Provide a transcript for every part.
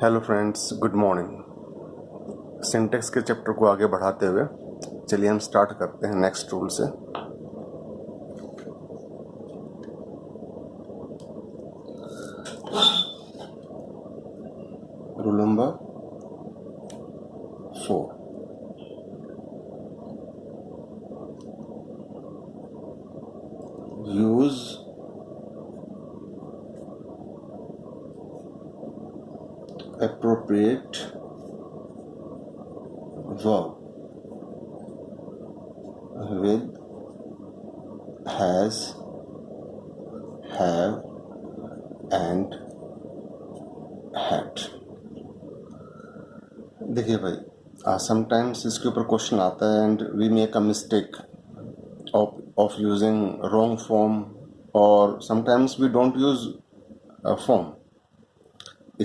Hello friends, good morning. Syntax के chapter को आगे बढ़ाते हुए चलिए हम स्टार्ट करते हैं नेक्स्ट रूल से। Rule number 4। Use appropriate verb with has, have and had। देखिए भाई, समटाइम्स इसके ऊपर क्वेश्चन आता है and we make a mistake of using wrong form, or sometimes we don't use a form।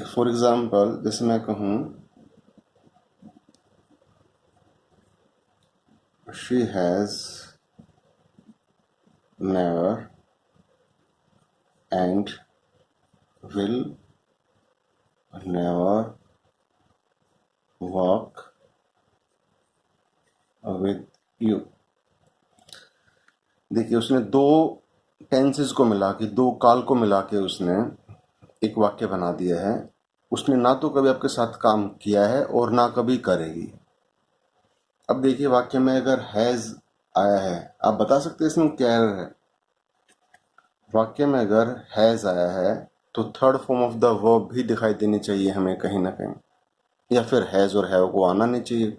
For example जैसे मैं कहूँ she has never and will never walk with you। देखिए, उसने दो टेंसेस को मिला के, दो काल को मिला के उसने एक वाक्य बना दिया है। उसने ना तो कभी आपके साथ काम किया है और ना कभी करेगी। अब देखिए, वाक्य में अगर हैज आया है, आप बता सकते हैं इसमें क्या एरर है। वाक्य में अगर हैज आया है तो third form of the verb भी दिखाई देनी चाहिए हमें कहीं ना कहीं, या फिर हैज और हैव को आना नहीं चाहिए।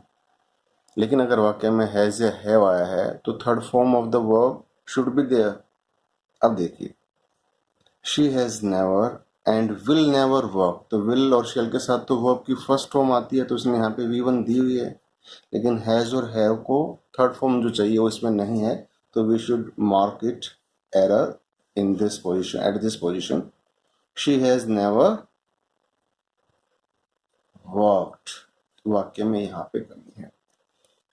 लेकिन अगर वाक्य में हैज या हैव आया है तो third form of the verb should be there. अब देखिए, she has never and will never work, तो विल और शेल के साथ तो वर्ब की फर्स्ट फॉर्म आती है, तो उसने यहाँ पे V1 दी हुई है। लेकिन हैज और हैव को थर्ड फॉर्म जो चाहिए वो इसमें नहीं है, तो we should mark it error in this position, at this position. She has never worked, वाक्य में यहाँ पे कमी है।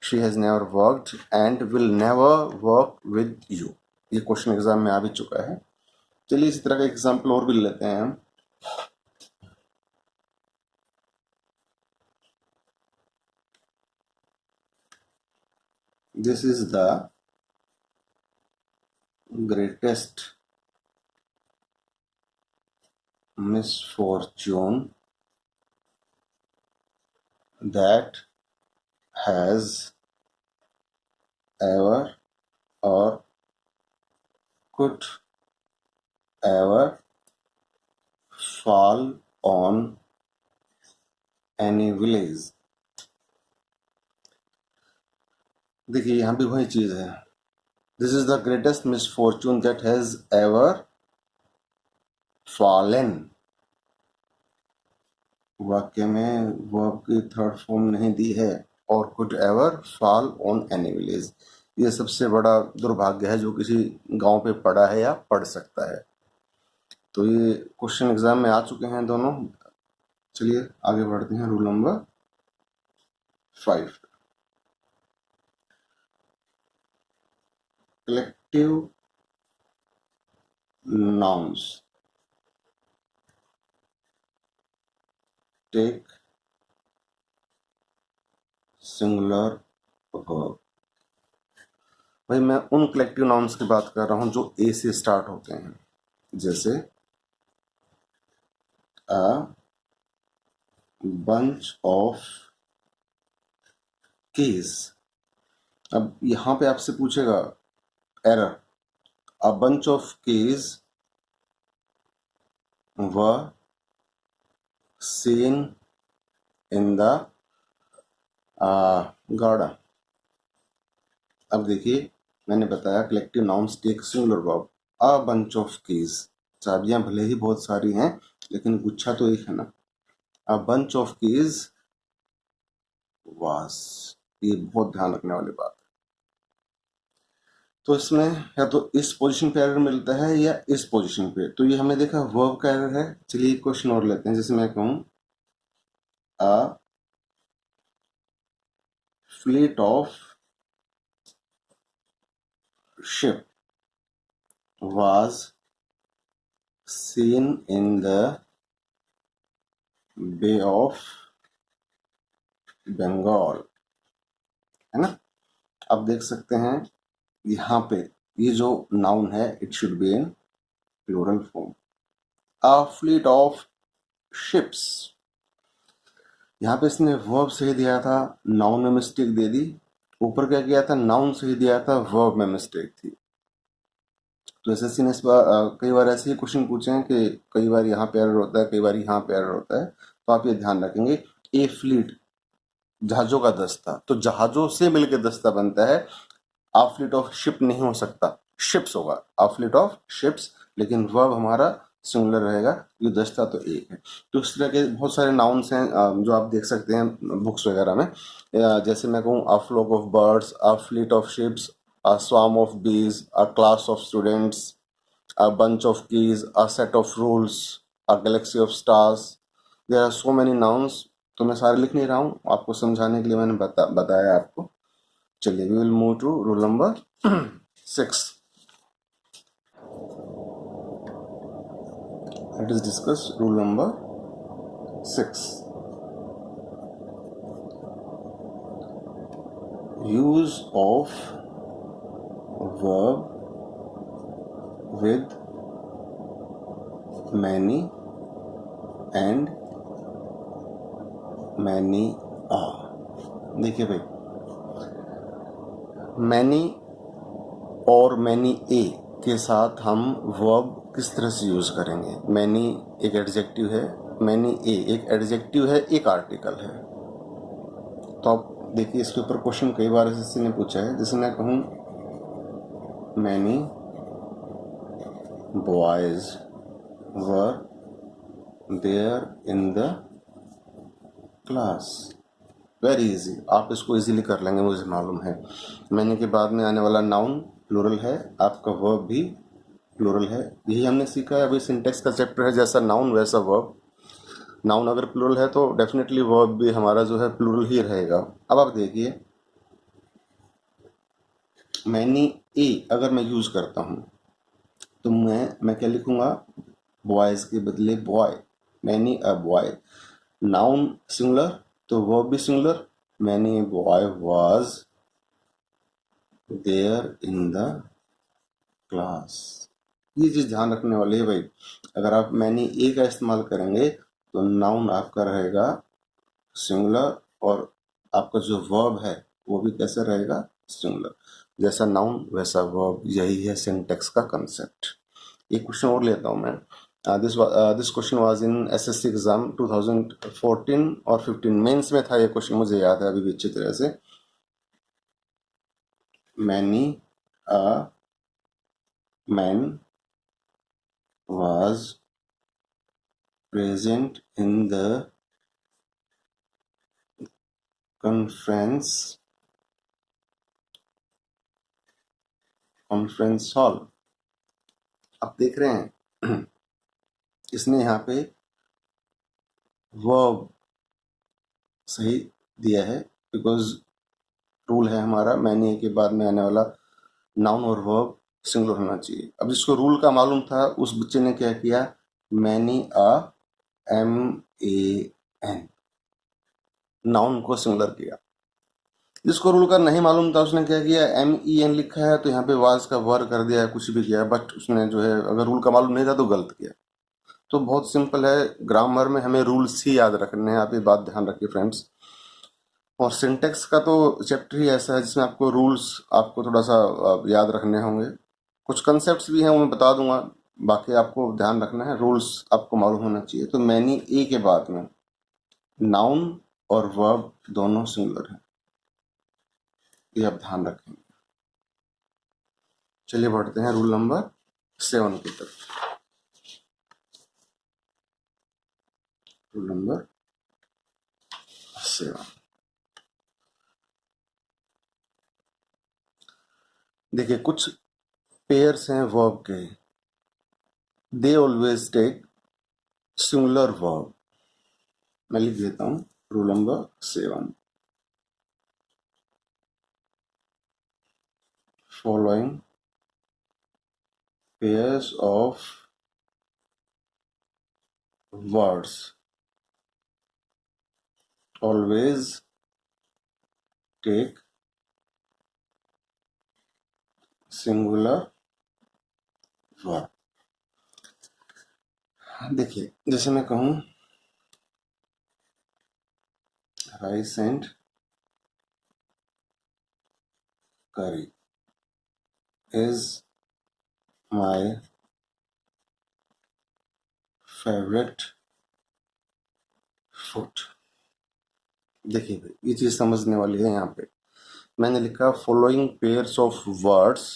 She has never worked and will never work with you, ये क्वेश्चन एग्जाम में आ भी चुका है। चलिए इसी तरह का एग्जाम्पल और भी लेते हैं हम। This is the greatest misfortune that has ever or could ever fall on any village। देखिए, यहां भी वही चीज है। This is the greatest misfortune that has ever fallen. वाक्य में वर्ब की थर्ड फॉर्म नहीं दी है, और could ever fall on any village. ये सबसे बड़ा दुर्भाग्य है जो किसी गांव पे पड़ा है या पड़ सकता है। तो ये क्वेश्चन एग्जाम में आ चुके हैं दोनों। चलिए आगे बढ़ते हैं। Rule number 5। Collective nouns take singular verb. भाई, मैं उन कलेक्टिव नाउन्स की बात कर रहा हूं जो ए से स्टार्ट होते हैं, जैसे अ बंच ऑफ केस। अब यहां पे आपसे पूछेगा error. A bunch of keys was seen in the garden. अब देखिए, मैंने बताया collective nouns take singular verb. A bunch of keys, चाबियां भले ही बहुत सारी हैं लेकिन गुच्छा तो एक है ना। अ बंच ऑफ कीज वाज, ये बहुत ध्यान रखने वाली बात है। तो इसमें या तो इस पोजीशन पे एरर मिलता है या इस पोजीशन पे, तो ये हमने देखा वर्ब का एरर है। चलिए क्वेश्चन और लेते हैं। जैसे मैं कहूं a fleet of ship was seen in the Bay of Bengal, है ना। अब देख सकते हैं यहाँ पे ये जो नाउन है it should be in plural form. A fleet of ships, यहाँ पे इसने वर्ब सही दिया था, नाउन में मिस्टेक दे दी। ऊपर क्या किया था, नाउन सही दिया था, वर्ब में मिस्टेक थी। तो एसएससी ने इस बार कई बार ऐसे ही क्वेश्चन पूछे हैं कि कई बार यहाँ पे एरर होता है, कई बार यहाँ पे एरर होता है, तो आप ये ध्यान रखेंगे। ए फ्लीट, जहाजों का दस्ता, तो जहाजों से मिलकर दस्ता बनता है। आ फ्लीट ऑफ शिप नहीं हो सकता, शिप्स होगा, आ फ्लीट ऑफ शिप्स, लेकिन वर्ब हमारा सिंगुलर रहेगा, ये दस्ता तो एक है। तो इस तरह के बहुत सारे नाउन्स हैं जो आप देख सकते हैं बुक्स वगैरह में। जैसे मैं कहूँ a flock of birds, a fleet of ships, a swarm of bees, a class of students, a bunch of keys, a set of rules, a galaxy of stars. There are so many nouns. तो मैं सारे लिख नहीं रहा हूँ, आपको समझाने के लिए मैंने बताया आपको। चलिए, we will move to rule number 6. Let us discuss rule number 6. Use of verb with many and many are. देखिए भाई, मैनी और मैनी ए के साथ हम वर्ब किस तरह से यूज करेंगे। मैनी एक एडजेक्टिव है, मैनी ए एक एडजेक्टिव है, एक आर्टिकल है। तो आप देखिए इसके ऊपर क्वेश्चन कई बार एसएससी ने पूछा है। जैसे मैं कहूँ many boys were there in the class, very easy, आप इसको इजीली कर लेंगे, मुझे मालूम है। मैनी के बाद में आने वाला नाउन प्लूरल है, आपका वर्ब भी प्लूरल है। यही हमने सीखा है अभी, सिंटेक्स का चैप्टर है, जैसा नाउन वैसा वर्ब। नाउन अगर प्लूरल है तो डेफिनेटली वर्ब भी हमारा जो है प्लूरल ही रहेगा। अब आप देखिए, मैनी ए अगर मैं यूज करता हूं तो मैं क्या लिखूंगा, बॉयज के बदले boy, many a boy. Noun singular तो वर्ब भी singular, many boy was there in the class. ये चीज ध्यान रखने वाली है भाई। अगर आप मैनी ए का इस्तेमाल करेंगे तो नाउन आपका रहेगा सिंगुलर, और आपका जो वर्ब है वो भी कैसे रहेगा, सिंगुलर। जैसा नाउन वैसा वर्ब, यही है सिंटेक्स का कंसेप्ट। एक क्वेश्चन और लेता हूं मैं। This question was in SSC exam 2014 और 15 मेंस में था ये क्वेश्चन, मुझे याद है अभी भी अच्छी तरह से। Many a man was present in the conference hall। आप देख रहे हैं इसने यहाँ पे वर्ब सही दिया है, बिकॉज रूल है हमारा मैनी के बाद में आने वाला नाउन और वर्ब सिंगुलर होना चाहिए। अब जिसको रूल का मालूम था उस बच्चे ने क्या किया, many a M A N, noun को सिंगुलर किया। जिसको रूल का नहीं मालूम था उसने क्या किया, एम ई एन लिखा है तो यहाँ पे वाज का वर कर दिया, कुछ भी किया, बट उसने जो है अगर रूल का मालूम नहीं था तो गलत किया। तो बहुत सिंपल है, ग्रामर में हमें रूल्स ही याद रखने हैं, आप ये बात ध्यान रखिए फ्रेंड्स। और सिंटेक्स का तो चैप्टर ही ऐसा है जिसमें आपको रूल्स आपको थोड़ा सा याद रखने होंगे। कुछ कंसेप्ट भी हैं वो मैं बता दूंगा, बाकी आपको ध्यान रखना है, रूल्स आपको मालूम होना चाहिए। तो मैनी ए के बाद में नाउन और वर्ब दोनों सिंगुलर है, ये आप ध्यान रखें। चलिए बढ़ते हैं रूल नंबर 7 की तरफ। रूल नंबर 7, देखिए कुछ पेयर्स हैं वर्ब के, they always take singular verb. मैं लिख देता हूं rule number 7, following pairs of words always take singular verb. देखिए, जैसे मैं कहूं rice and curry is my favourite food. देखिए भाई, ये चीज समझने वाली है। यहाँ पे मैंने लिखा following pairs of words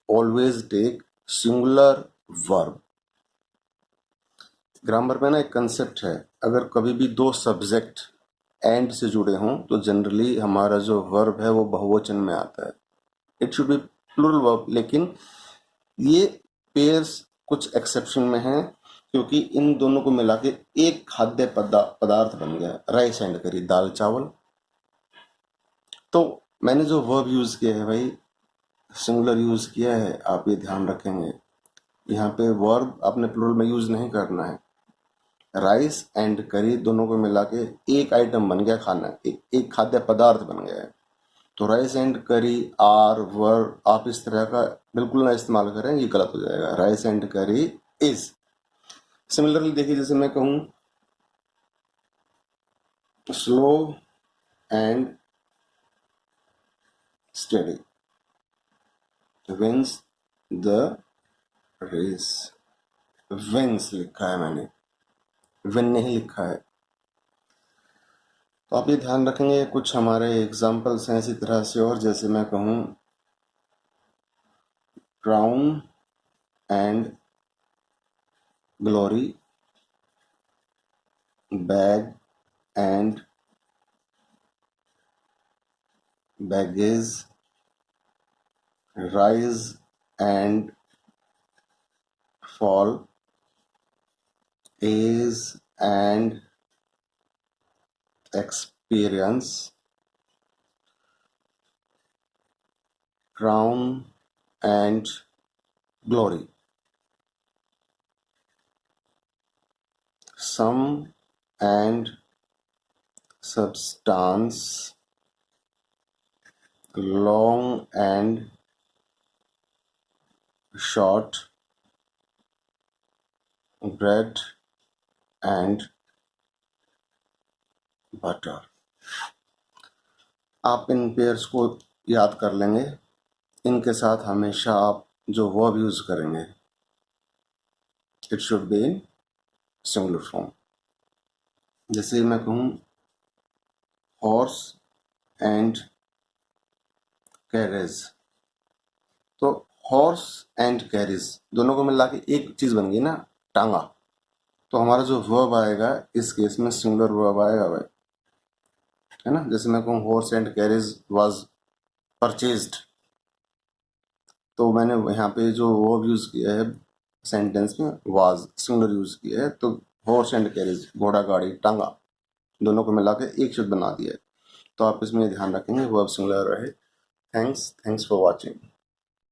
always take singular verb. Grammar में ना एक कंसेप्ट है, अगर कभी भी दो सब्जेक्ट एंड से जुड़े हों तो जनरली हमारा जो वर्ब है वो बहुवचन में आता है। It should be plural verb, लेकिन ये पेयर्स कुछ एक्सेप्शन में हैं, क्योंकि इन दोनों को मिला के एक खाद्य पदार्थ बन गया, राइस एंड करी, दाल चावल। तो मैंने जो वर्ब यूज किया है भाई, सिंगुलर यूज किया है, आप ये ध्यान रखेंगे। यहाँ पे वर्ब आपने प्लूरल में यूज नहीं करना है। राइस एंड करी दोनों को मिला के एक आइटम बन गया, खाना एक खाद्य पदार्थ बन गया है। तो राइस एंड करी आर वर, आप इस तरह का बिल्कुल ना इस्तेमाल करें, ये गलत हो जाएगा। Rice and curry is. Similarly देखिए, जैसे मैं कहूं slow and steady wins the race. Wins लिखा है मैंने, विन नहीं लिखा है। तो आप ये ध्यान रखेंगे। कुछ हमारे एग्जाम्पल्स हैं इसी तरह से, और जैसे मैं कहूं crown and glory, bag and baggage, rise and fall, age and experience, crown and glory, sum and substance, long and short, bread and butter। आप इन पेयर्स को याद कर लेंगे। इनके साथ हमेशा आप जो वर्ब यूज करेंगे it should be in singular form. जैसे मैं कहूँ हॉर्स एंड कैरेज, तो हॉर्स एंड कैरेज दोनों को मिला के एक चीज बन गई ना, टांगा। तो हमारा जो वर्ब आएगा इस केस में सिंगुलर वर्ब आएगा भाई, है ना। जैसे मैं कहूँ horse and carriage was purchased, तो मैंने यहाँ पे जो वर्ब यूज किया है सेंटेंस में वाज सिंगुलर यूज किया है, तो हॉर्स एंड कैरेज, घोड़ा गाड़ी टांगा, दोनों को मिला के एक शब्द बना दिया है। तो आप इसमें ध्यान रखेंगे वर्ब सिंगुलर रहे। Thanks for watching.